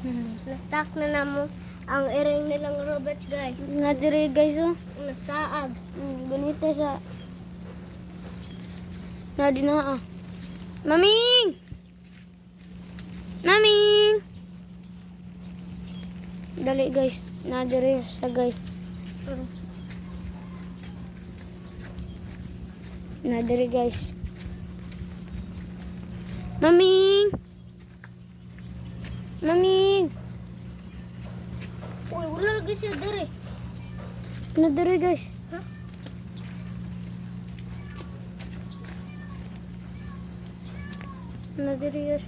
Na-stuck na namo ang iring nilang Robert, guys. Na dire guys oh. Nasaag. Ganito sa na dinaa. Maming! Maming! Dali guys, na dire sa guys. Na dire guys. Maming! Maming! Uy, wala lagi siya dire. Na dire guys. Na dire guys.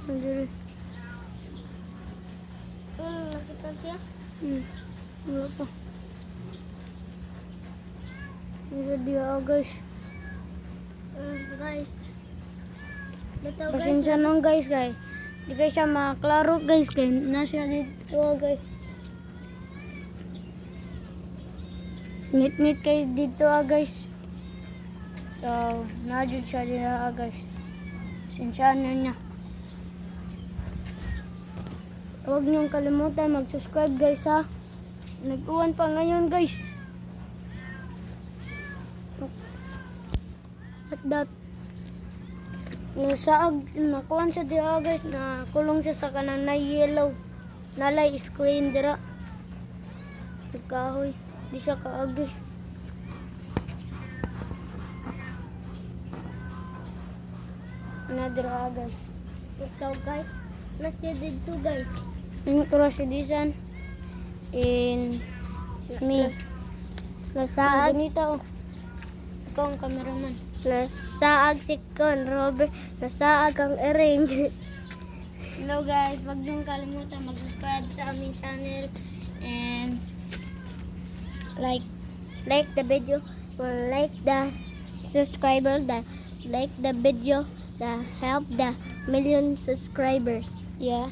Na dire. Nakita siya. Wala pa. Hindi dia guys. Guys. Dito, guys. Pasensya nung guys. Di guys siya maklaro guys kay na siya dito guys. Nit kay dito guys. So, na-jud siya dito guys. Pasensya na niya. Huwag niyong kalimutan mag-subscribe guys ha. Nag-uwan pa ngayon guys. At that nasaag, nakuhan siya dira guys, nakulong siya sa kanang na yellow. Nalay screen dira. Nagkahoy. Di siya kaagi. Na dira guys. Ito, guys. Nasiya dito, guys. Yung kurasidisan. In me. Nasaag. Ganito oh. Ikaw ang cameraman. Nasaag si Con Robert. Nasaag ang iring. Hello guys, wag niyong kalimutan mag-subscribe sa aming channel and like The video. Like the subscriber. Like the video. Help the million subscribers. yeah.